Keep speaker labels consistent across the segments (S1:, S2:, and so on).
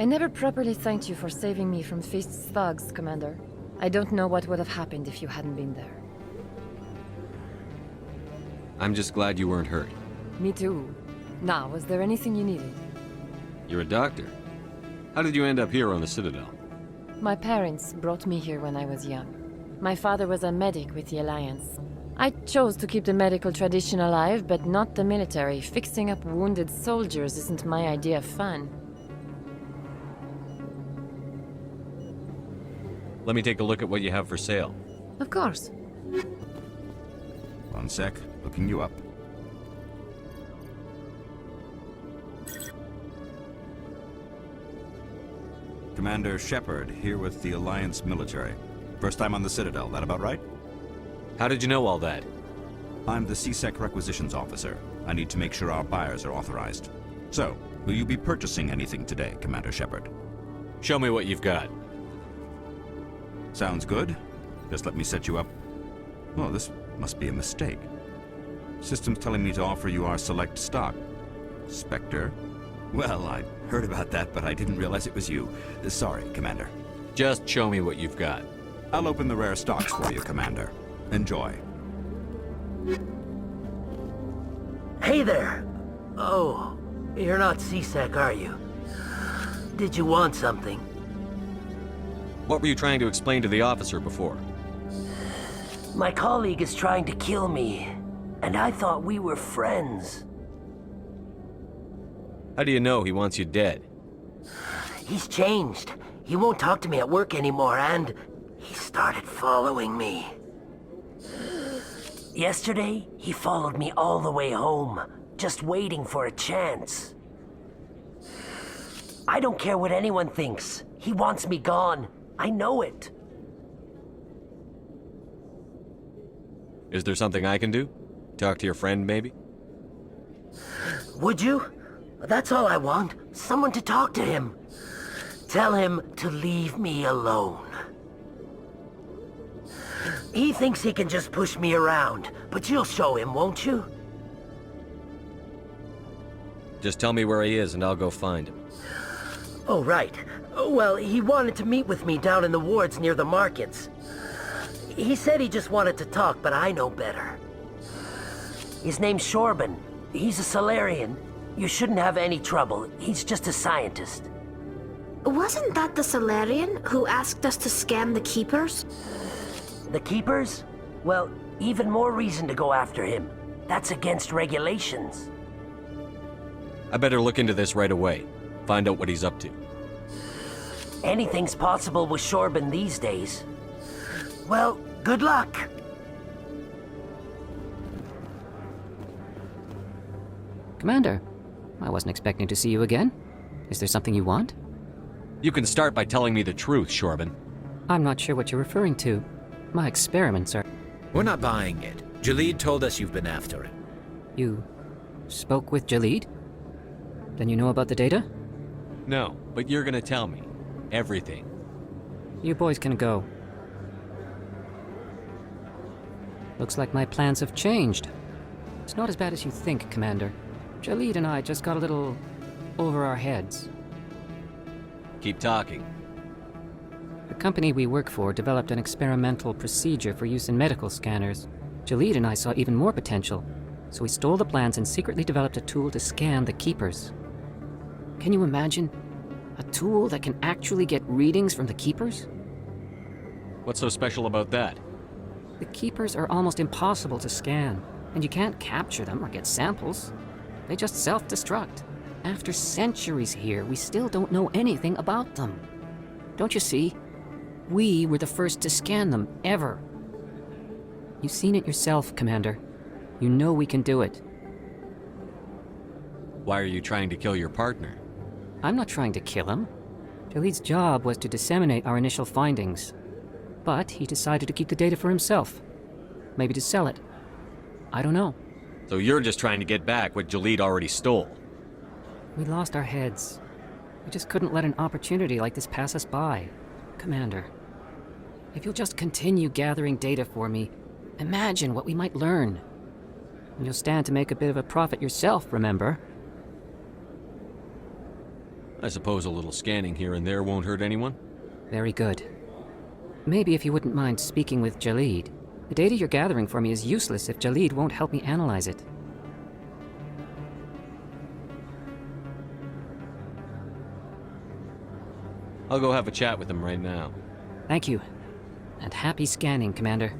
S1: I never properly thanked you for saving me from Feast's thugs, Commander. I don't know what would have happened if you hadn't been there.
S2: I'm just glad you weren't hurt.
S1: Me too. Now, was there anything you needed?
S2: You're a doctor. How did you end up here on the Citadel?
S1: My parents brought me here when I was young. My father was a medic with the Alliance. I chose to keep the medical tradition alive, but not the military. Fixing up wounded soldiers isn't my idea of fun.
S2: Let me take a look at what you have for sale.
S1: Of course.
S3: One sec, looking you up. Commander Shepard, here with the Alliance military. First time on the Citadel, that about right?
S2: How did you know all that?
S3: I'm the CSEC requisitions officer. I need to make sure our buyers are authorized. So, will you be purchasing anything today, Commander Shepard?
S2: Show me what you've got.
S3: Sounds good. Just let me set you up. Oh, this must be a mistake. System's telling me to offer you our select stock. Spectre? Well, I heard about that, but I didn't realize it was you. Sorry, Commander.
S2: Just show me what you've got.
S3: I'll open the rare stocks for you, Commander. Enjoy.
S4: Hey there! Oh, you're not CSEC, are you? Did you want something?
S2: What were you trying to explain to the officer before?
S4: My colleague is trying to kill me, and I thought we were friends.
S2: How do you know he wants you dead?
S4: He's changed. He won't talk to me at work anymore, and he started following me. Yesterday, he followed me all the way home, just waiting for a chance. I don't care what anyone thinks. He wants me gone. I know it.
S2: Is there something I can do? Talk to your friend, maybe?
S4: Would you? That's all I want. Someone to talk to him. Tell him to leave me alone. He thinks he can just push me around, but you'll show him, won't you?
S2: Just tell me where he is and I'll go find him.
S4: Oh, right. Well, he wanted to meet with me down in the wards near the markets. He said he just wanted to talk, but I know better. His name's Shorban. He's a Salarian. You shouldn't have any trouble. He's just a scientist.
S5: Wasn't that the Salarian who asked us to scan the Keepers?
S4: The Keepers? Well, even more reason to go after him. That's against regulations.
S2: I better look into this right away. Find out what he's up to.
S4: Anything's possible with Shorban these days. Well, good luck.
S6: Commander, I wasn't expecting to see you again. Is there something you want?
S2: You can start by telling me the truth, Shorban.
S6: I'm not sure what you're referring to. My experiments are...
S7: We're not buying it. Jalid told us you've been after it.
S6: You spoke with Jalid? Then you know about the data?
S2: No, but you're gonna tell me. Everything.
S6: You boys can go. Looks like my plans have changed. It's not as bad as you think, Commander. Jalid and I just got a little over our heads.
S2: Keep talking.
S6: The company we work for developed an experimental procedure for use in medical scanners. Jalid and I saw even more potential, so we stole the plans and secretly developed a tool to scan the Keepers. Can you imagine? A tool that can actually get readings from the Keepers?
S2: What's so special about that?
S6: The Keepers are almost impossible to scan, and you can't capture them or get samples. They just self-destruct. After centuries here, we still don't know anything about them. Don't you see? We were the first to scan them, ever. You've seen it yourself, Commander. You know we can do it.
S2: Why are you trying to kill your partner?
S6: I'm not trying to kill him. Jalid's job was to disseminate our initial findings. But he decided to keep the data for himself. Maybe to sell it. I don't know.
S2: So you're just trying to get back what Jalid already stole.
S6: We lost our heads. We just couldn't let an opportunity like this pass us by. Commander, if you'll just continue gathering data for me, imagine what we might learn. And you'll stand to make a bit of a profit yourself, remember?
S2: I suppose a little scanning here and there won't hurt anyone?
S6: Very good. Maybe if you wouldn't mind speaking with Jalid. The data you're gathering for me is useless if Jalid won't help me analyze it.
S2: I'll go have a chat with him right now.
S6: Thank you. And happy scanning, Commander.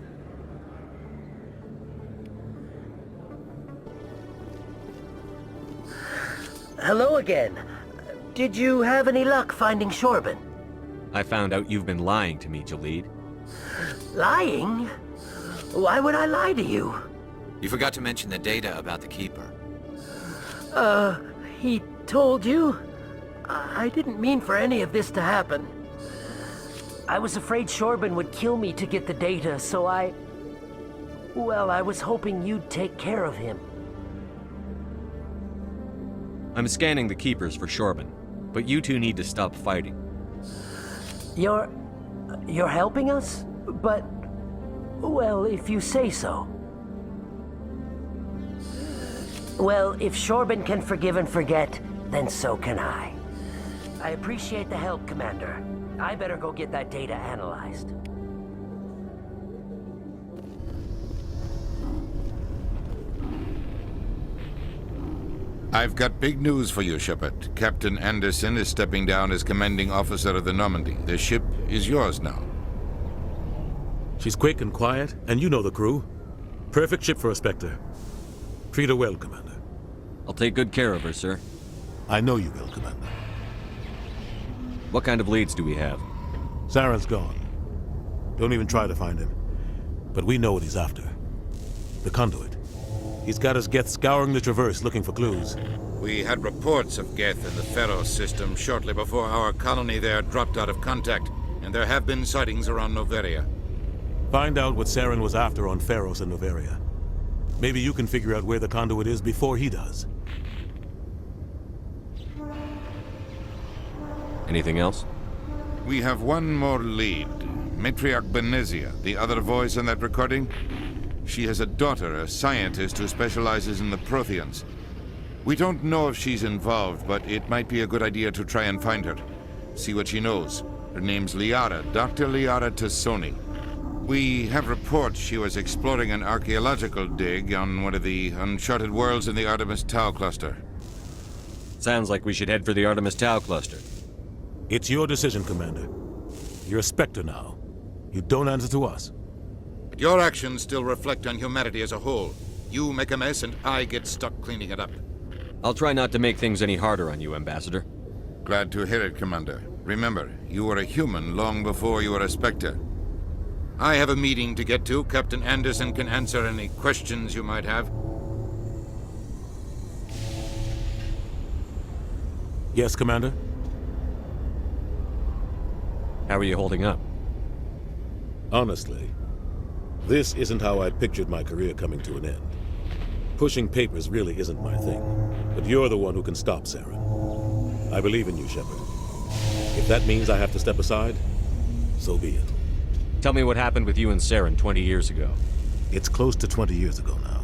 S4: Hello again. Did you have any luck finding Shorban?
S2: I found out you've been lying to me, Jalid.
S4: Lying? Why would I lie to you?
S7: You forgot to mention the data about the Keeper.
S4: He told you? I didn't mean for any of this to happen. I was afraid Shorban would kill me to get the data, so well, I was hoping you'd take care of him.
S2: I'm scanning the Keepers for Shorban, but you two need to stop fighting.
S4: You're helping us? But, well, if you say so. Well, if Shorban can forgive and forget, then so can I. I appreciate the help, Commander. I better go get that data analyzed.
S8: I've got big news for you, Shepard. Captain Anderson is stepping down as commanding officer of the Normandy. The ship is yours now.
S9: She's quick and quiet, and you know the crew. Perfect ship for a Spectre. Treat her well, Commander.
S2: I'll take good care of her, sir.
S9: I know you will, Commander.
S2: What kind of leads do we have?
S9: Saren's gone. Don't even try to find him. But we know what he's after. The conduit. He's got his Geth scouring the Traverse looking for clues.
S8: We had reports of Geth in the Pharos system shortly before our colony there dropped out of contact, and there have been sightings around Noveria.
S9: Find out what Saren was after on Pharos and Noveria. Maybe you can figure out where the conduit is before he does.
S2: Anything else?
S8: We have one more lead. Matriarch Benezia, the other voice in that recording. She has a daughter, a scientist who specializes in the Protheans. We don't know if she's involved, but it might be a good idea to try and find her. See what she knows. Her name's Liara, Dr. Liara Tassoni. We have reports she was exploring an archaeological dig on one of the uncharted worlds in the Artemis Tau cluster.
S2: Sounds like we should head for the Artemis Tau cluster.
S9: It's your decision, Commander. You're a Spectre now. You don't answer to us.
S8: But your actions still reflect on humanity as a whole. You make a mess and I get stuck cleaning it up.
S2: I'll try not to make things any harder on you, Ambassador.
S8: Glad to hear it, Commander. Remember, you were a human long before you were a Spectre. I have a meeting to get to. Captain Anderson can answer any questions you might have.
S9: Yes, Commander?
S2: How are you holding up?
S9: Honestly, this isn't how I pictured my career coming to an end. Pushing papers really isn't my thing, but you're the one who can stop Saren. I believe in you, Shepard. If that means I have to step aside, so be it.
S2: Tell me what happened with you and Saren 20 years ago.
S9: It's close to 20 years ago now.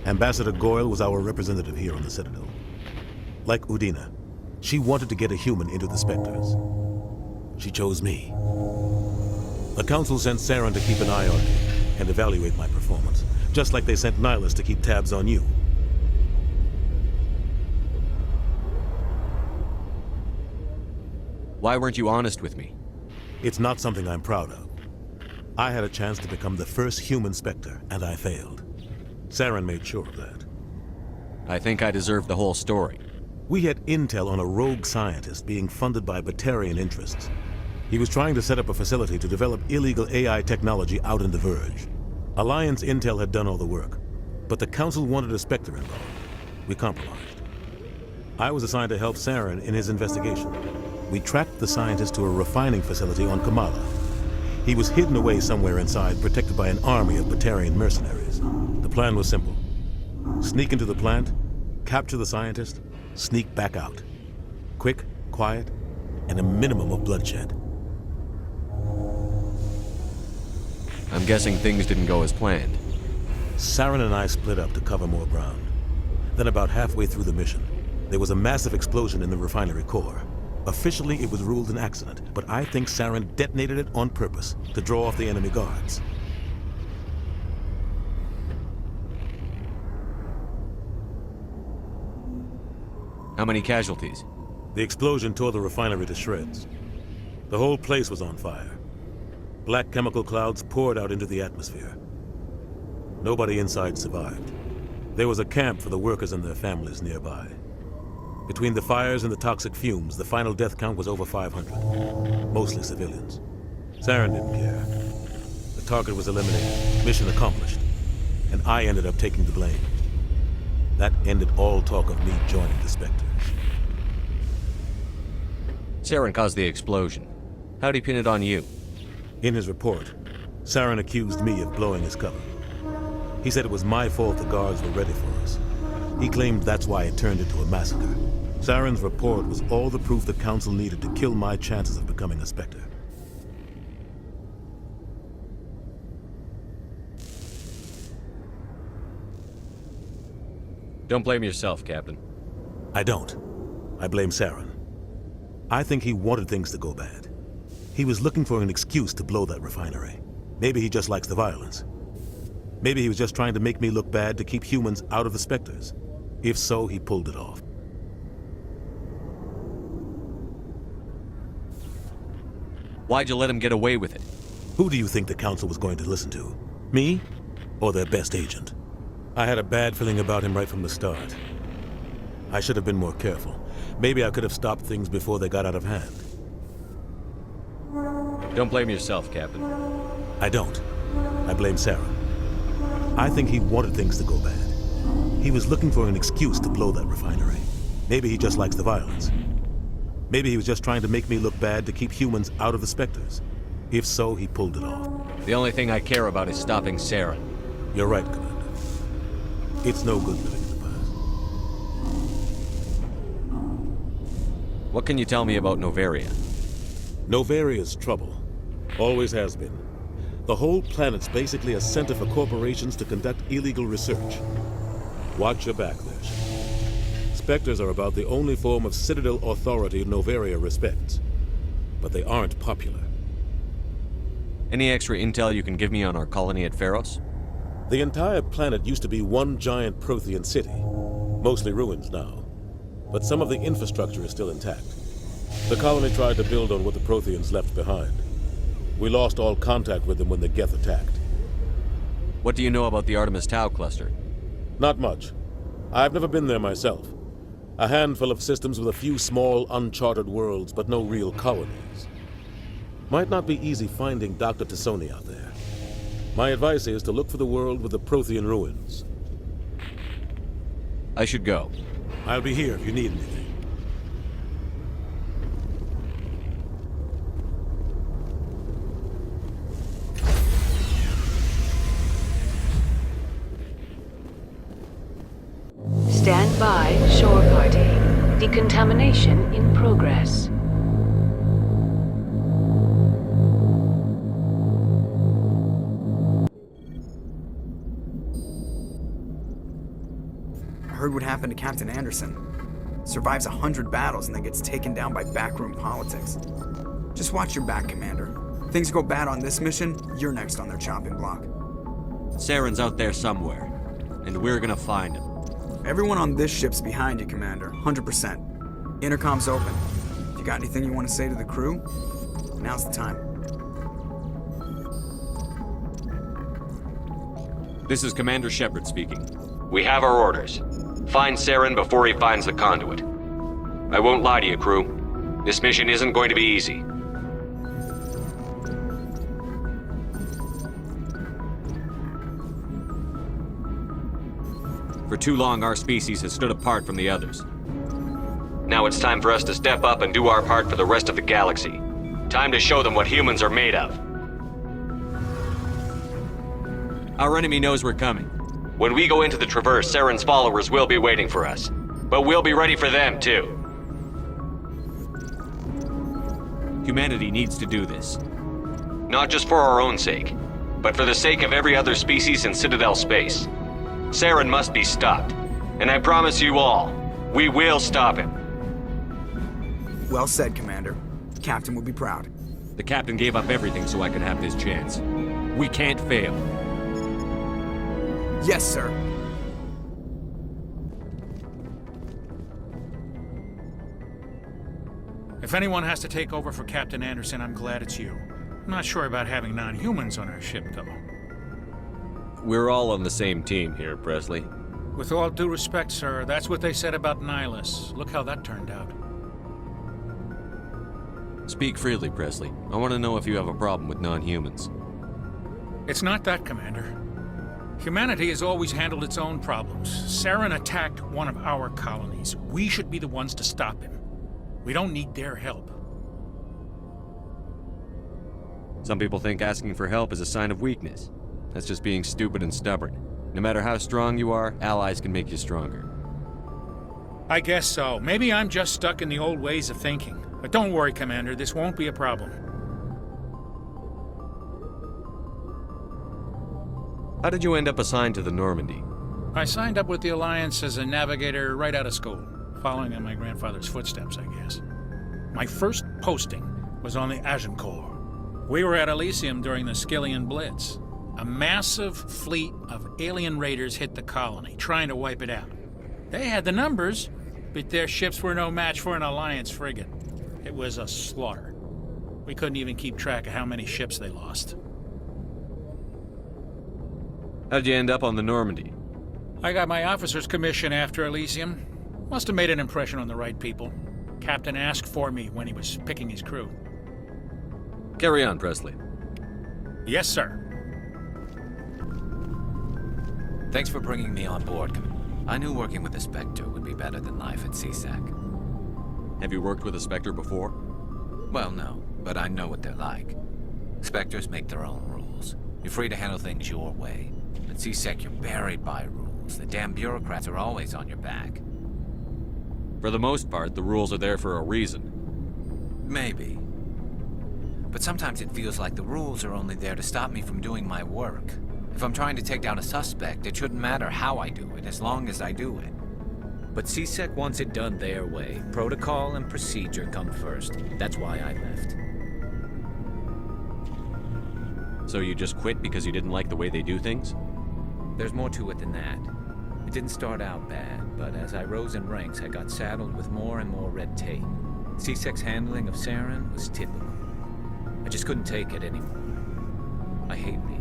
S9: Ambassador Goyle was our representative here on the Citadel. Like Udina, she wanted to get a human into the Spectres. She chose me. The Council sent Saren to keep an eye on me and evaluate my performance, just like they sent Nihilus to keep tabs on you.
S2: Why weren't you honest with me?
S9: It's not something I'm proud of. I had a chance to become the first human Spectre, and I failed. Saren made sure of that.
S2: I think I deserve the whole story.
S9: We had intel on a rogue scientist being funded by Batarian interests. He was trying to set up a facility to develop illegal AI technology out in the Verge. Alliance intel had done all the work, but the Council wanted a Spectre involved. We compromised. I was assigned to help Saren in his investigation. We tracked the scientist to a refining facility on Kamala. He was hidden away somewhere inside, protected by an army of Batarian mercenaries. The plan was simple. Sneak into the plant, capture the scientist, sneak back out. Quick, quiet, and a minimum of bloodshed.
S2: I'm guessing things didn't go as planned.
S9: Saren and I split up to cover more ground. Then about halfway through the mission, There was a massive explosion in the refinery core. Officially, it was ruled an accident, but I think Saren detonated it on purpose to draw off the enemy guards.
S2: How many casualties?
S9: The explosion tore the refinery to shreds. The whole place was on fire. Black chemical clouds poured out into the atmosphere. Nobody inside survived. There was a camp for the workers and their families nearby. Between the fires and the toxic fumes, the final death count was over 500. Mostly civilians. Saren didn't care. The target was eliminated, mission accomplished. And I ended up taking the blame. That ended all talk of me joining the Spectres.
S2: Saren caused the explosion. How'd he pin it on you?
S9: In his report, Saren accused me of blowing his cover. He said it was my fault the guards were ready for us. He claimed that's why it turned into a massacre. Saren's report was all the proof the Council needed to kill my chances of becoming a Spectre.
S2: Don't blame yourself, Captain.
S9: I don't. I blame Saren. I think he wanted things to go bad. He was looking for an excuse to blow that refinery. Maybe he just likes the violence. Maybe he was just trying to make me look bad to keep humans out of the Spectres. If so, he pulled it off.
S2: Why'd you let him get away with it?
S9: Who do you think the Council was going to listen to? Me? Or their best agent? I had a bad feeling about him right from the start. I should have been more careful. Maybe I could have stopped things before they got out of hand.
S2: Don't blame yourself, Captain.
S9: I don't. I blame Saren. I think he wanted things to go bad. He was looking for an excuse to blow that refinery. Maybe he just likes the violence. Maybe he was just trying to make me look bad to keep humans out of the Spectres. If so, he pulled it off.
S2: The only thing I care about is stopping Saren.
S9: You're right, Commander. It's no good living in the past.
S2: What can you tell me about Noveria?
S9: Novaria's trouble. Always has been. The whole planet's basically a center for corporations to conduct illegal research. Watch your back there, Shepard. Spectres are about the only form of Citadel authority Noveria respects. But they aren't popular.
S2: Any extra intel you can give me on our colony at Pharos?
S9: The entire planet used to be one giant Prothean city. Mostly ruins now. But some of the infrastructure is still intact. The colony tried to build on what the Protheans left behind. We lost all contact with them when the Geth attacked.
S2: What do you know about the Artemis Tau cluster?
S9: Not much. I've never been there myself. A handful of systems with a few small, uncharted worlds, but no real colonies. Might not be easy finding Dr. T'Soni out there. My advice is to look for the world with the Prothean ruins.
S2: I should go.
S9: I'll be here if you need anything.
S10: Stand by, shore party. Decontamination in progress.
S11: Heard what happened to Captain Anderson. Survives 100 battles and then gets taken down by backroom politics. Just watch your back, Commander. Things go bad on this mission, you're next on their chopping block.
S2: Saren's out there somewhere, and we're gonna find him.
S11: Everyone on this ship's behind you, Commander. 100%. Intercom's open. If you got anything you want to say to the crew, now's the time.
S2: This is Commander Shepard speaking.
S12: We have our orders. Find Saren before he finds the conduit. I won't lie to you, crew. This mission isn't going to be easy.
S2: For too long, our species has stood apart from the others.
S12: Now it's time for us to step up and do our part for the rest of the galaxy. Time to show them what humans are made of.
S2: Our enemy knows we're coming.
S12: When we go into the Traverse, Saren's followers will be waiting for us. But we'll be ready for them, too.
S2: Humanity needs to do this.
S12: Not just for our own sake, but for the sake of every other species in Citadel space. Saren must be stopped. And I promise you all, We will stop him.
S11: Well said, Commander. Captain would be proud.
S2: The captain gave up everything so I could have this chance. We can't fail.
S11: Yes, sir.
S13: If anyone has to take over for Captain Anderson, I'm glad it's you. I'm not sure about having non-humans on our ship, though.
S2: We're all on the same team here, Presley.
S13: With all due respect, sir, that's what they said about Nihilus. Look how that turned out.
S2: Speak freely, Presley. I want to know if you have a problem with non-humans.
S13: It's not that, Commander. Humanity has always handled its own problems. Saren attacked one of our colonies. We should be the ones to stop him. We don't need their help.
S2: Some people think asking for help is a sign of weakness. That's just being stupid and stubborn. No matter how strong you are, allies can make you stronger.
S13: I guess so. Maybe I'm just stuck in the old ways of thinking. But don't worry, Commander, this won't be a problem.
S2: How did you end up assigned to the Normandy?
S13: I signed up with the Alliance as a navigator right out of school, following in my grandfather's footsteps, I guess. My first posting was on the Agincourt. We were at Elysium during the Skyllian Blitz. A massive fleet of alien raiders hit the colony, trying to wipe it out. They had the numbers, but their ships were no match for an Alliance frigate. It was a slaughter. We couldn't even keep track of how many ships they lost.
S2: How'd you end up on the Normandy?
S13: I got my officer's commission after Elysium. Must have made an impression on the right people. Captain asked for me when he was picking his crew.
S2: Carry on, Presley.
S13: Yes, sir.
S7: Thanks for bringing me on board. I knew working with the Spectre would be better than life at CSAC.
S2: Have you worked with a Spectre before?
S7: Well, no, but I know what they're like. Spectres make their own rules. You're free to handle things your way. At CSEC, you're buried by rules. The damn bureaucrats are always on your back.
S2: For the most part, the rules are there for a reason.
S7: Maybe. But sometimes it feels like the rules are only there to stop me from doing my work. If I'm trying to take down a suspect, it shouldn't matter how I do it, as long as I do it. But CSEC wants it done their way. Protocol and procedure come first. That's why I left.
S2: So you just quit because you didn't like the way they do things?
S7: There's more to it than that. It didn't start out bad, but as I rose in ranks, I got saddled with more and more red tape. CSEC's handling of Saren was typical. I just couldn't take it anymore. I hate leaving.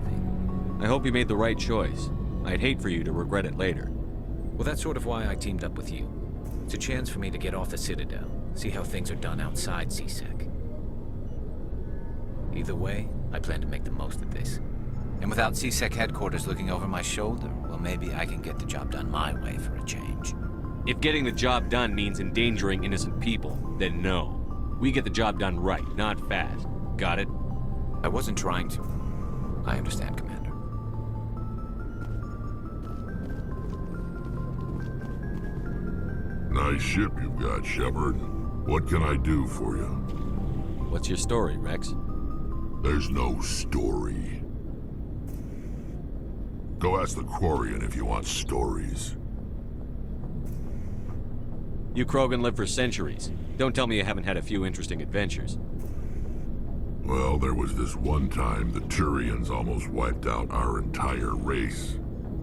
S2: I hope you made the right choice. I'd hate for you to regret it later.
S7: Well, that's sort of why I teamed up with you. It's a chance for me to get off the Citadel, see how things are done outside CSEC. Either way, I plan to make the most of this. And without CSEC headquarters looking over my shoulder, well, maybe I can get the job done my way for a change.
S2: If getting the job done means endangering innocent people, then no. We get the job done right, not fast. Got it?
S7: I wasn't trying to. I understand, Commander.
S14: Nice ship you've got, Shepard. What can I do for you?
S2: What's your story, Rex?
S14: There's no story. Go ask the Quarian if you want stories.
S2: You Krogan live for centuries. Don't tell me you haven't had a few interesting adventures.
S14: Well, there was this one time the Turians almost wiped out our entire race.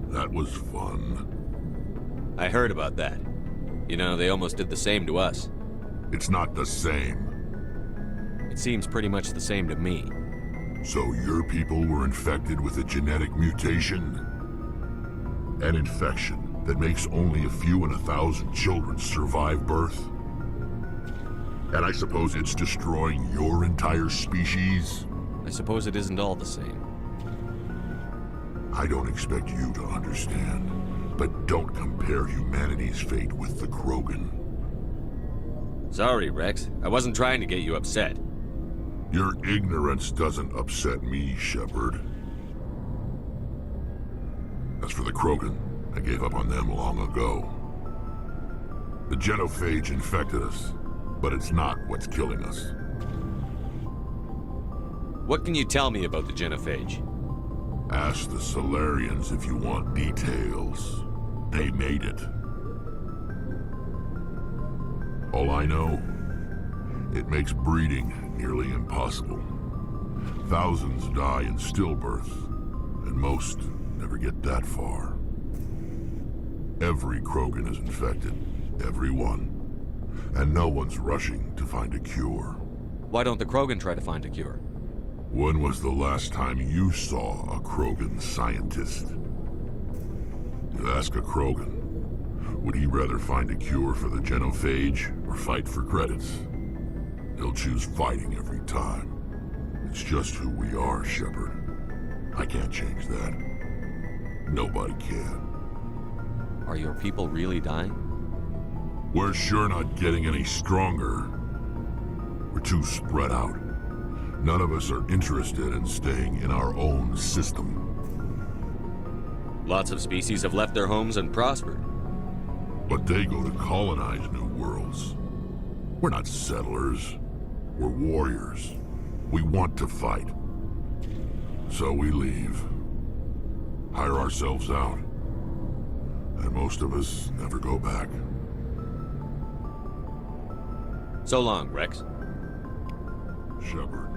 S14: That was fun.
S2: I heard about that. You know, they almost did the same to us.
S14: It's not the same.
S2: It seems pretty much the same to me.
S14: So your people were infected with a genetic mutation? An infection that makes only a few in 1,000 children survive birth? And I suppose it's destroying your entire species?
S2: I suppose it isn't all the same.
S14: I don't expect you to understand, but don't compare humanity's fate with the Krogan.
S2: Sorry, Rex. I wasn't trying to get you upset.
S14: Your ignorance doesn't upset me, Shepard. As for the Krogan, I gave up on them long ago. The genophage infected us, but it's not what's killing us.
S2: What can you tell me about the genophage?
S14: Ask the Salarians if you want details. They made it. All I know, it makes breeding nearly impossible. Thousands die in stillbirth, and most never get that far. Every Krogan is infected, every one. And no one's rushing to find a cure.
S2: Why don't the Krogan try to find a cure?
S14: When was the last time you saw a Krogan scientist? You ask a Krogan, would he rather find a cure for the genophage or fight for credits? He'll choose fighting every time. It's just who we are, Shepard. I can't change that. Nobody can.
S2: Are your people really dying?
S14: We're sure not getting any stronger. We're too spread out. None of us are interested in staying in our own system.
S2: Lots of species have left their homes and prospered.
S14: But they go to colonize new worlds. We're not settlers. We're warriors. We want to fight. So we leave. Hire ourselves out. And most of us never go back.
S2: So long, Rex.
S14: Shepard.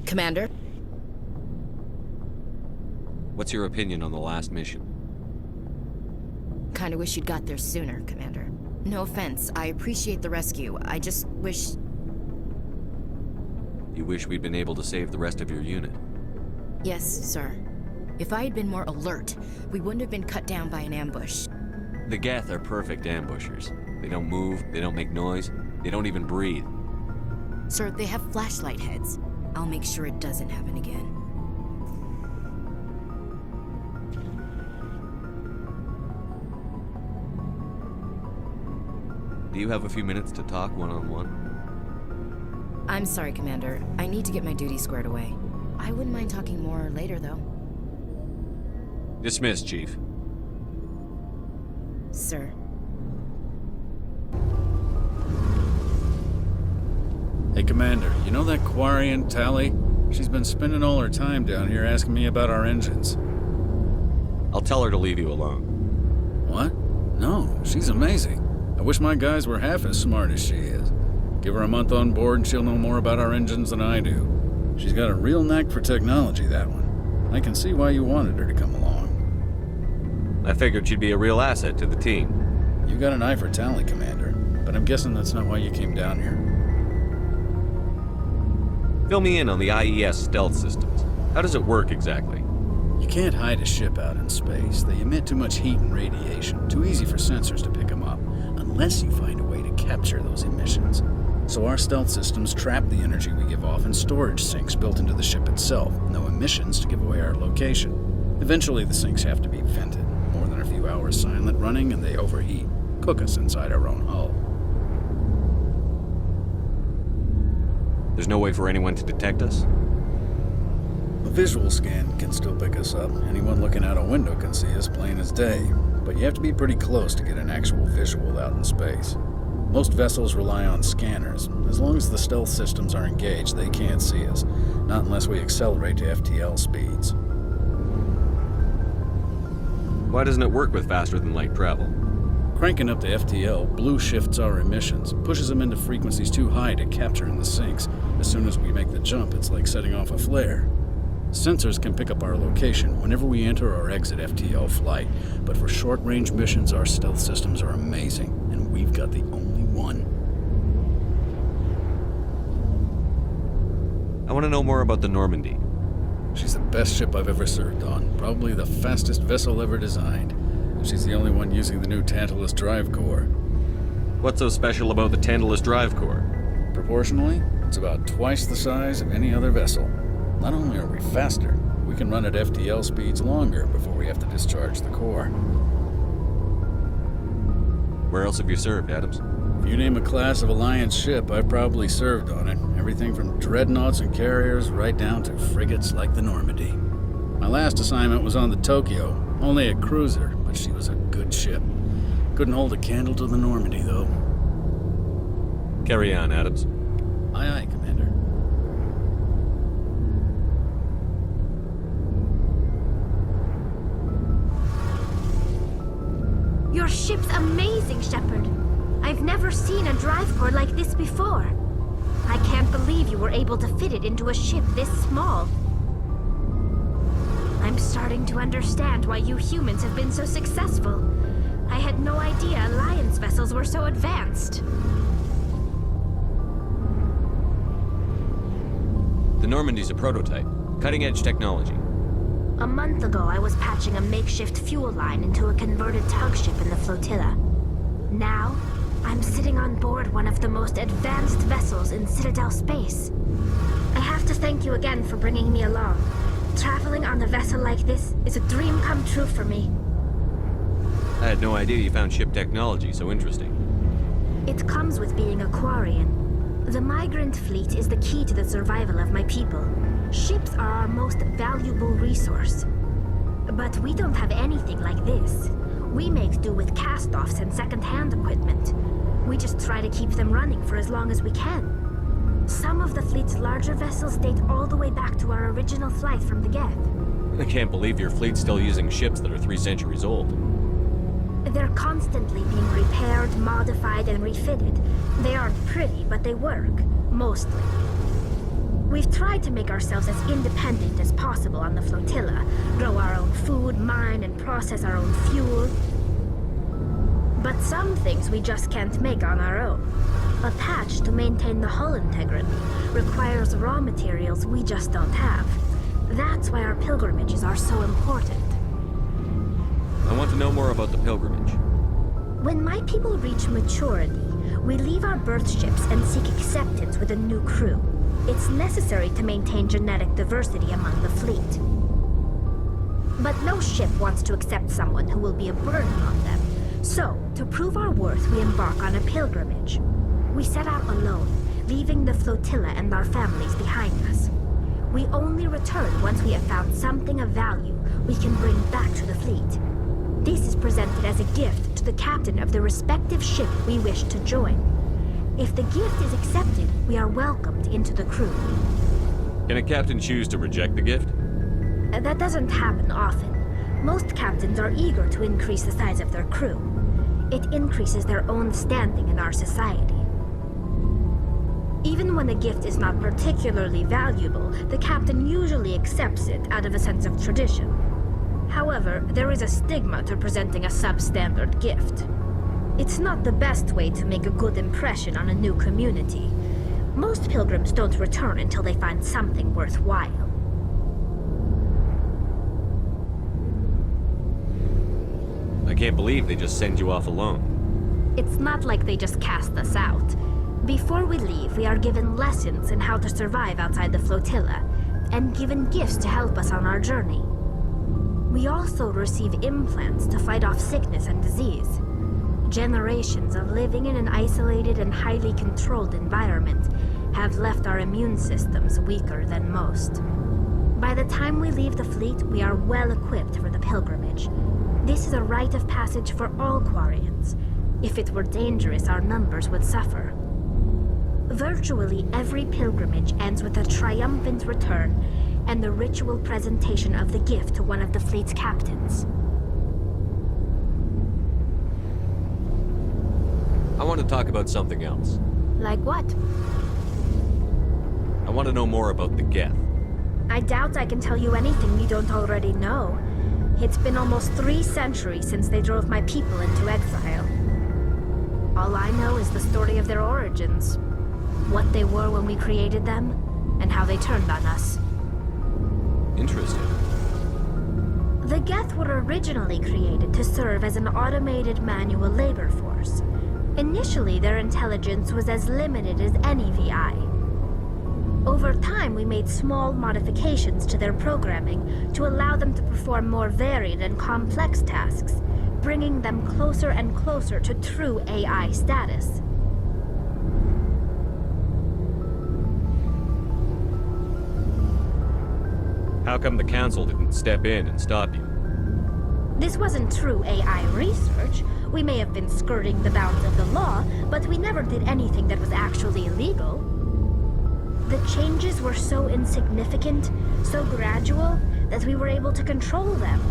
S15: Commander?
S2: What's your opinion on the last mission?
S15: Kinda wish you'd got there sooner, Commander. No offense, I appreciate the rescue. I just wish...
S2: You wish we'd been able to save the rest of your unit?
S15: Yes, sir. If I had been more alert, we wouldn't have been cut down by an ambush.
S2: The Geth are perfect ambushers. They don't move, they don't make noise, they don't even breathe.
S15: Sir, they have flashlight heads. I'll make sure it doesn't happen again.
S2: Do you have a few minutes to talk one-on-one?
S15: I'm sorry, Commander. I need to get my duty squared away. I wouldn't mind talking more later, though.
S2: Dismissed, Chief.
S15: Sir.
S13: Hey, Commander, you know that Quarian, Tali? She's been spending all her time down here asking me about our engines.
S2: I'll tell her to leave you alone.
S13: What? No, she's amazing. I wish my guys were half as smart as she is. Give her a month on board and she'll know more about our engines than I do. She's got a real knack for technology, that one. I can see why you wanted her to come along.
S2: I figured she'd be a real asset to the team.
S13: You got an eye for Tali, Commander, but I'm guessing that's not why you came down here.
S2: Fill me in on the IES stealth systems. How does it work exactly?
S13: You can't hide a ship out in space. They emit too much heat and radiation. Too easy for sensors to pick them up, unless you find a way to capture those emissions. So our stealth systems trap the energy we give off in storage sinks built into the ship itself. No emissions to give away our location. Eventually the sinks have to be vented. More than a few hours silent running and they overheat. Cook us inside our own hull.
S2: There's no way for anyone to detect us?
S13: A visual scan can still pick us up. Anyone looking out a window can see us plain as day. But you have to be pretty close to get an actual visual out in space. Most vessels rely on scanners. As long as the stealth systems are engaged, they can't see us. Not unless we accelerate to FTL speeds.
S2: Why doesn't it work with faster-than-light travel?
S13: Cranking up to FTL blue shifts our emissions, pushes them into frequencies too high to capture in the sinks. As soon as we make the jump, it's like setting off a flare. Sensors can pick up our location whenever we enter or exit FTL flight, but for short-range missions, our stealth systems are amazing, and we've got the only one.
S2: I want to know more about the Normandy.
S13: She's the best ship I've ever served on, probably the fastest vessel ever designed. She's the only one using the new Tantalus drive core.
S2: What's so special about the Tantalus drive core?
S13: Proportionally, it's about twice the size of any other vessel. Not only are we faster, we can run at FTL speeds longer before we have to discharge the core.
S2: Where else have you served, Adams?
S13: If you name a class of Alliance ship, I've probably served on it. Everything from dreadnoughts and carriers right down to frigates like the Normandy. My last assignment was on the Tokyo, only a cruiser, but she was a good ship. Couldn't hold a candle to the Normandy, though.
S2: Carry on, Adams.
S13: Aye, aye, Commander.
S5: ship's amazing, Shepard. I've never seen a drive core like this before. I can't believe you were able to fit it into a ship this small. I'm starting to understand why you humans have been so successful. I had no idea Alliance vessels were so advanced.
S2: The Normandy's a prototype. Cutting-edge technology.
S5: A month ago, I was patching a makeshift fuel line into a converted tug ship in the flotilla. Now, I'm sitting on board one of the most advanced vessels in Citadel space. I have to thank you again for bringing me along. Traveling on a vessel like this is a dream come true for me.
S2: I had no idea you found ship technology so interesting.
S5: It comes with being a Quarian. The migrant fleet is the key to the survival of my people. Ships are our most valuable resource. But we don't have anything like this. We make do with cast-offs and second-hand equipment. We just try to keep them running for as long as we can. Some of the fleet's larger vessels date all the way back to our original flight from the Geth.
S2: I can't believe your fleet's still using ships that are 3 centuries old.
S5: They're constantly being repaired, modified, and refitted. They aren't pretty, but they work. Mostly. We've tried to make ourselves as independent as possible on the flotilla, grow our own food, mine, and process our own fuel. But some things we just can't make on our own. A patch to maintain the hull integrity requires raw materials we just don't have. That's why our pilgrimages are so important.
S2: I want to know more about the pilgrimage.
S5: When my people reach maturity, we leave our birth ships and seek acceptance with a new crew. It's necessary to maintain genetic diversity among the fleet. But no ship wants to accept someone who will be a burden on them. So, to prove our worth, we embark on a pilgrimage. We set out alone, leaving the flotilla and our families behind us. We only return once we have found something of value we can bring back to the fleet. This is presented as a gift to the captain of the respective ship we wish to join. If the gift is accepted, we are welcomed into the crew.
S2: Can a captain choose to reject the gift?
S5: That doesn't happen often. Most captains are eager to increase the size of their crew. It increases their own standing in our society. Even when the gift is not particularly valuable, the captain usually accepts it out of a sense of tradition. However, there is a stigma to presenting a substandard gift. It's not the best way to make a good impression on a new community. Most pilgrims don't return until they find something worthwhile.
S2: I can't believe they just send you off alone.
S5: It's not like they just cast us out. Before we leave, we are given lessons in how to survive outside the flotilla, and given gifts to help us on our journey. We also receive implants to fight off sickness and disease. Generations of living in an isolated and highly controlled environment have left our immune systems weaker than most. By the time we leave the fleet, we are well equipped for the pilgrimage. This is a rite of passage for all Quarians. If it were dangerous, our numbers would suffer. Virtually every pilgrimage ends with a triumphant return and the ritual presentation of the gift to one of the fleet's captains.
S2: I want to talk about something else.
S5: Like what?
S2: I want to know more about the Geth.
S5: I doubt I can tell you anything you don't already know. It's been almost 3 centuries since they drove my people into exile. All I know is the story of their origins. What they were when we created them, and how they turned on us.
S2: Interesting.
S5: The Geth were originally created to serve as an automated manual labor force. Initially, their intelligence was as limited as any VI. Over time, we made small modifications to their programming to allow them to perform more varied and complex tasks, bringing them closer and closer to true AI status.
S2: How come the Council didn't step in and stop you?
S5: This wasn't true AI research. We may have been skirting the bounds of the law, but we never did anything that was actually illegal. The changes were so insignificant, so gradual, that we were able to control them.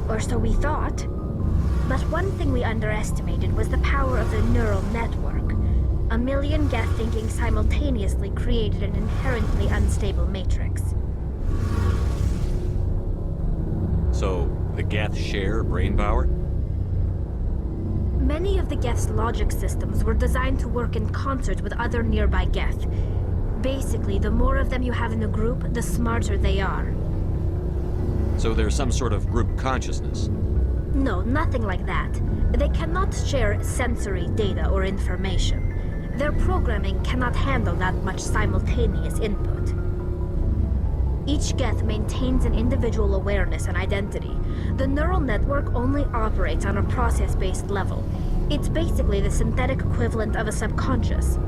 S5: Or so we thought. But one thing we underestimated was the power of the neural network. A million Geth thinking simultaneously created an inherently unstable matrix.
S2: So, the Geth share brain power?
S5: Many of the Geth's logic systems were designed to work in concert with other nearby Geth. Basically, the more of them you have in a group, the smarter they are.
S2: So there's some sort of group consciousness?
S5: No, nothing like that. They cannot share sensory data or information. Their programming cannot handle that much simultaneous input. Each Geth maintains an individual awareness and identity. The neural network only operates on a process-based level. It's basically the synthetic equivalent of a subconscious.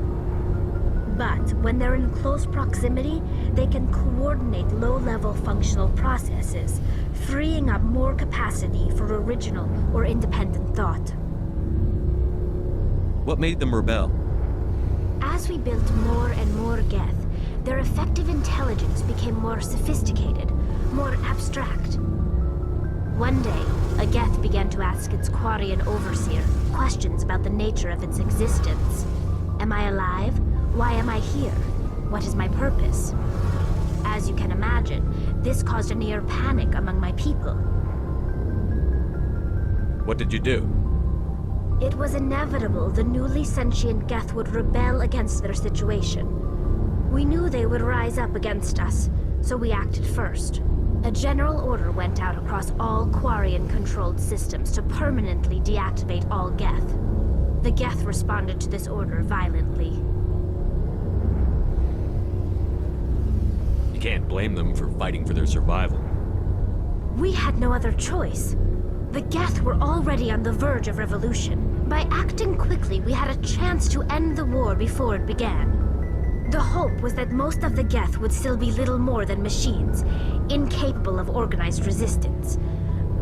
S5: But when they're in close proximity, they can coordinate low-level functional processes, freeing up more capacity for original or independent thought.
S2: What made them rebel?
S5: As we built more and more Geth, their effective intelligence became more sophisticated, more abstract. One day, a Geth began to ask its Quarian overseer questions about the nature of its existence. Am I alive? Why am I here? What is my purpose? As you can imagine, this caused a near panic among my people.
S2: What did you do?
S5: It was inevitable the newly sentient Geth would rebel against their situation. We knew they would rise up against us, so we acted first. A general order went out across all Quarian-controlled systems to permanently deactivate all Geth. The Geth responded to this order violently.
S2: You can't blame them for fighting for their survival.
S5: We had no other choice. The Geth were already on the verge of revolution. By acting quickly, we had a chance to end the war before it began. The hope was that most of the Geth would still be little more than machines, incapable of organized resistance.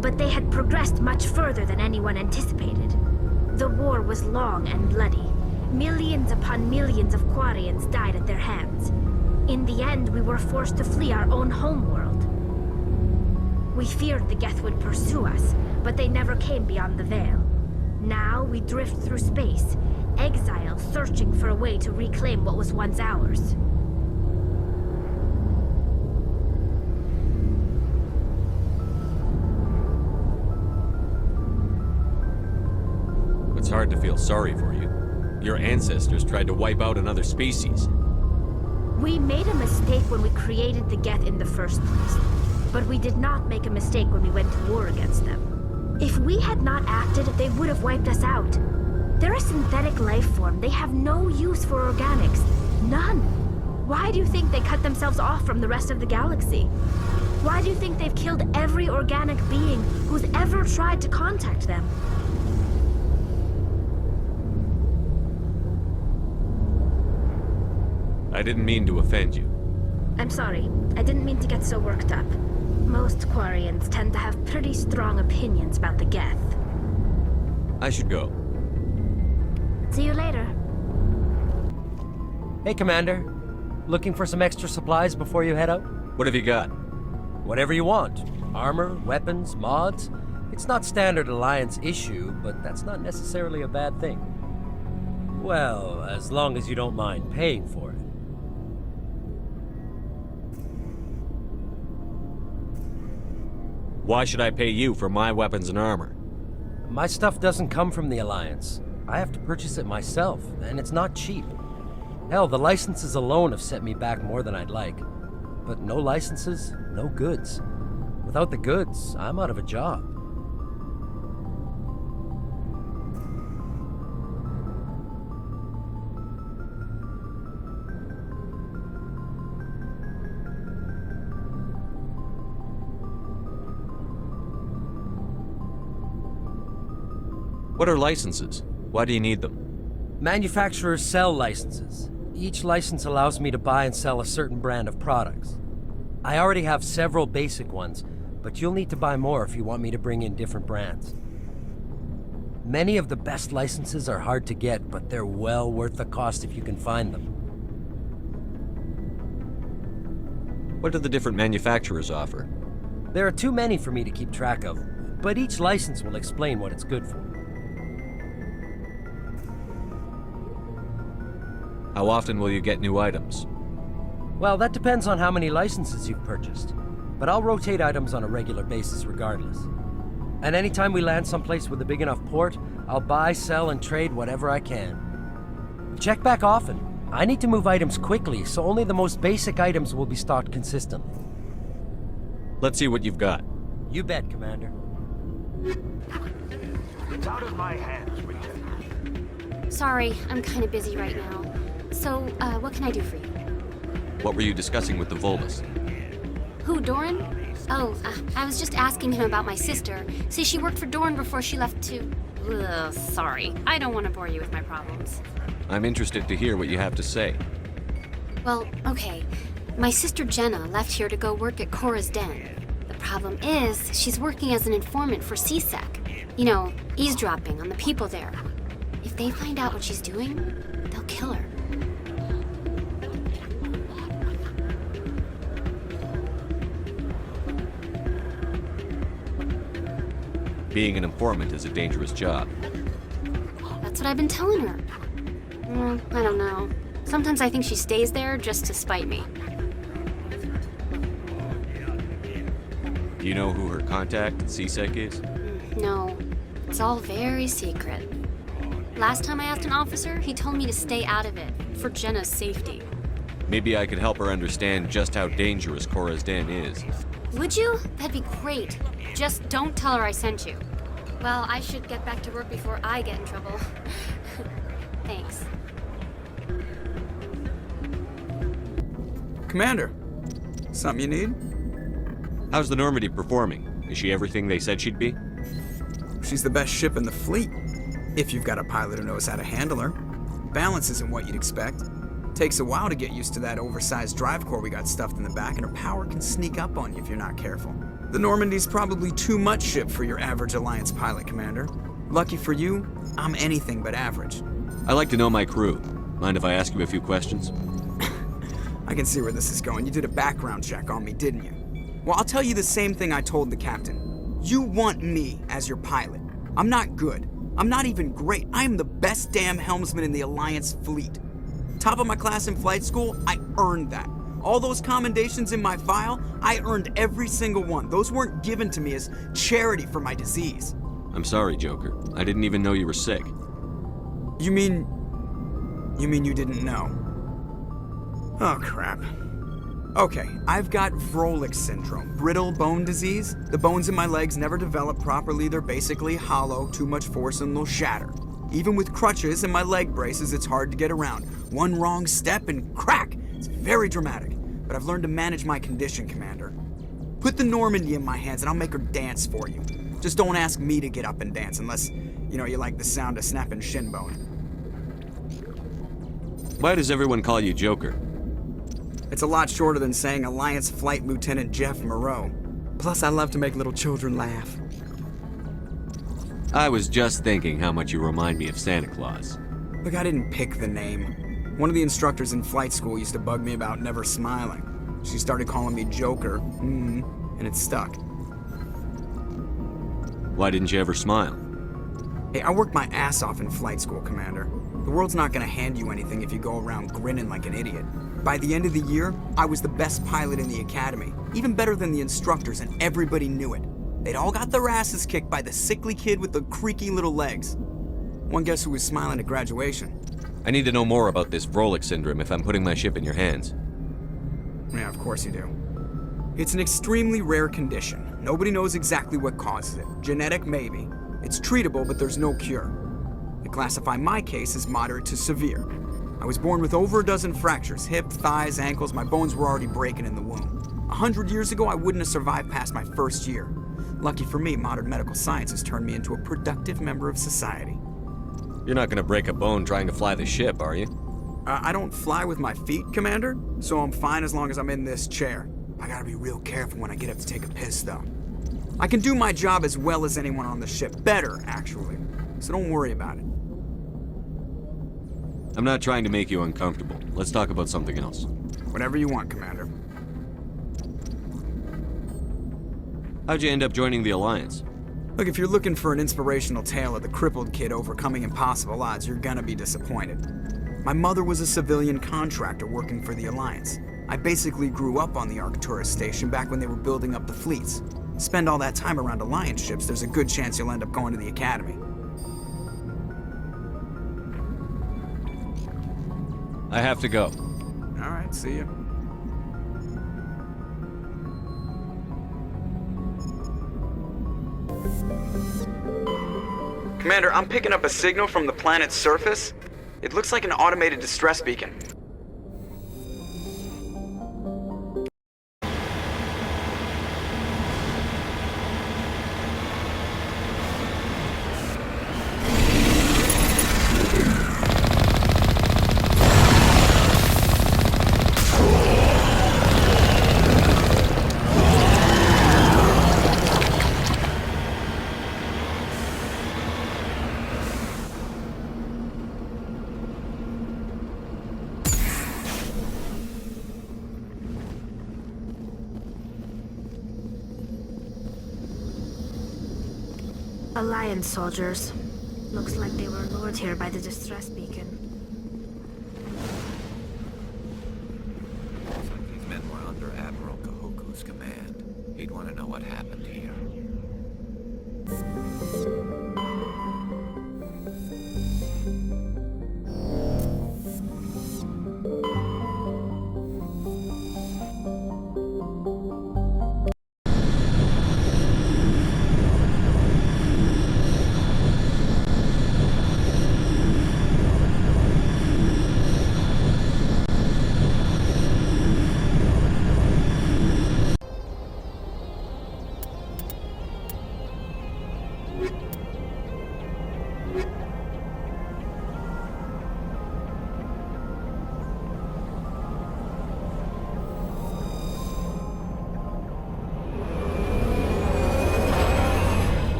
S5: But they had progressed much further than anyone anticipated. The war was long and bloody. Millions upon millions of Quarians died at their hands. In the end, we were forced to flee our own homeworld. We feared the Geth would pursue us, but they never came beyond the Veil. Now we drift through space, exile searching for a way to reclaim what was once ours.
S2: It's hard to feel sorry for you. Your ancestors tried to wipe out another species.
S5: We made a mistake when we created the Geth in the first place, but we did not make a mistake when we went to war against them. If we had not acted, they would have wiped us out. They're a synthetic life form. They have no use for organics. None. Why do you think they cut themselves off from the rest of the galaxy? Why do you think they've killed every organic being who's ever tried to contact them?
S2: I didn't mean to offend you.
S5: I'm sorry. I didn't mean to get so worked up. Most Quarians tend to have pretty strong opinions about the Geth.
S2: I should go.
S5: See you later.
S4: Hey, Commander. Looking for some extra supplies before you head out?
S2: What have you got?
S4: Whatever you want. Armor, weapons, mods. It's not standard Alliance issue, but that's not necessarily a bad thing. Well, as long as you don't mind paying for it.
S2: Why should I pay you for my weapons and armor?
S4: My stuff doesn't come from the Alliance. I have to purchase it myself, and it's not cheap. Hell, the licenses alone have set me back more than I'd like. But no licenses, no goods. Without the goods, I'm out of a job.
S2: What are licenses? Why do you need them?
S4: Manufacturers sell licenses. Each license allows me to buy and sell a certain brand of products. I already have several basic ones, but you'll need to buy more if you want me to bring in different brands. Many of the best licenses are hard to get, but they're well worth the cost if you can find them.
S2: What do the different manufacturers offer?
S4: There are too many for me to keep track of.
S16: but each license will explain what it's good for.
S2: How often will you get new items?
S16: Well, that depends on how many licenses you've purchased. But I'll rotate items on a regular basis regardless. And anytime we land someplace with a big enough port, I'll buy, sell, and trade whatever I can. Check back often. I need to move items quickly, so only the most basic items will be stocked consistently.
S2: Let's see what you've got.
S16: You bet, Commander.
S17: It's out of my hands, Lieutenant.
S18: Sorry, I'm kind of busy right now. So, what can I do for you?
S2: What were you discussing with the Volus?
S18: Who, Doran? Oh, I was just asking him about my sister. See, she worked for Doran before she left to... Ugh, sorry. I don't want to bore you with my problems.
S2: I'm interested to hear what you have to say.
S18: Well, okay. My sister Jenna left here to go work at Cora's Den. The problem is, she's working as an informant for CSEC. You know, eavesdropping on the people there. If they find out what she's doing, they'll kill her.
S2: Being an informant is a dangerous job.
S18: That's what I've been telling her. I don't know. Sometimes I think she stays there just to spite me.
S2: Do you know who her contact at CSEC is?
S18: No, it's all very secret. Last time I asked an officer, he told me to stay out of it, for Jenna's safety.
S2: Maybe I could help her understand just how dangerous Cora's Den is.
S18: Would you? That'd be great. Just don't tell her I sent you. Well, I should get back to work before I get in trouble. Thanks.
S11: Commander, something you need?
S2: How's the Normandy performing? Is she everything they said she'd be?
S11: She's the best ship in the fleet, if you've got a pilot who knows how to handle her. Balance isn't what you'd expect. Takes a while to get used to that oversized drive core we got stuffed in the back, and her power can sneak up on you if you're not careful. The Normandy's probably too much ship for your average Alliance pilot, Commander. Lucky for you, I'm anything but average.
S2: I like to know my crew. Mind if I ask you a few questions?
S11: I can see where this is going. You did a background check on me, didn't you? Well, I'll tell you the same thing I told the captain. You want me as your pilot. I'm not good. I'm not even great. I am the best damn helmsman in the Alliance fleet. Top of my class in flight school, I earned that. All those commendations in my file, I earned every single one. Those weren't given to me as charity for my disease.
S2: I'm sorry, Joker. I didn't even know you were sick.
S11: You mean you didn't know? Oh, crap. Okay, I've got Vrolik syndrome, brittle bone disease. The bones in my legs never develop properly. They're basically hollow, too much force and they'll shatter. Even with crutches and my leg braces, it's hard to get around. One wrong step and crack! It's very dramatic, but I've learned to manage my condition, Commander. Put the Normandy in my hands and I'll make her dance for you. Just don't ask me to get up and dance unless, you like the sound of snapping shin bone.
S2: Why does everyone call you Joker?
S11: It's a lot shorter than saying Alliance Flight Lieutenant Jeff Moreau. Plus, I love to make little children laugh.
S2: I was just thinking how much you remind me of Santa Claus.
S11: Look, I didn't pick the name. One of the instructors in flight school used to bug me about never smiling. She started calling me Joker, and it stuck.
S2: Why didn't you ever smile?
S11: Hey, I worked my ass off in flight school, Commander. The world's not gonna hand you anything if you go around grinning like an idiot. By the end of the year, I was the best pilot in the academy, even better than the instructors, and everybody knew it. They'd all got their asses kicked by the sickly kid with the creaky little legs. One guess who was smiling at graduation?
S2: I need to know more about this Vrolik syndrome if I'm putting my ship in your hands.
S11: Yeah, of course you do. It's an extremely rare condition. Nobody knows exactly what causes it. Genetic, maybe. It's treatable, but there's no cure. They classify my case as moderate to severe. I was born with over a dozen fractures, hip, thighs, ankles. My bones were already breaking in the womb. 100 years ago, I wouldn't have survived past my first year. Lucky for me, modern medical science has turned me into a productive member of society.
S2: You're not gonna break a bone trying to fly the ship, are you?
S11: I don't fly with my feet, Commander, so I'm fine as long as I'm in this chair. I gotta be real careful when I get up to take a piss, though. I can do my job as well as anyone on the ship. Better, actually. So don't worry about it.
S2: I'm not trying to make you uncomfortable. Let's talk about something else.
S11: Whatever you want, Commander.
S2: How'd you end up joining the Alliance?
S11: Look, if you're looking for an inspirational tale of the crippled kid overcoming impossible odds, you're gonna be disappointed. My mother was a civilian contractor working for the Alliance. I basically grew up on the Arcturus station back when they were building up the fleets. Spend all that time around Alliance ships, there's a good chance you'll end up going to the Academy.
S2: I have to go.
S11: All right, see ya. Commander, I'm picking up a signal from the planet's surface. It looks like an automated distress beacon.
S5: Alliance soldiers. Looks like they were lured here by the distress beacon.
S7: Looks like these men were under Admiral Kahuku's command. He'd want to know what happened here.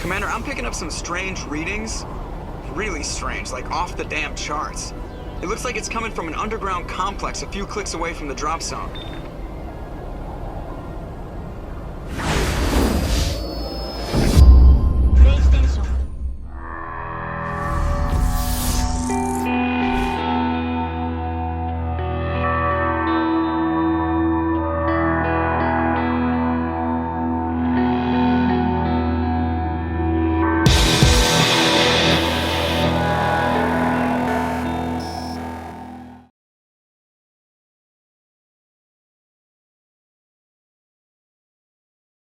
S11: Commander, I'm picking up some strange readings. Really strange, like off the damn charts. It looks like it's coming from an underground complex a few clicks away from the drop zone.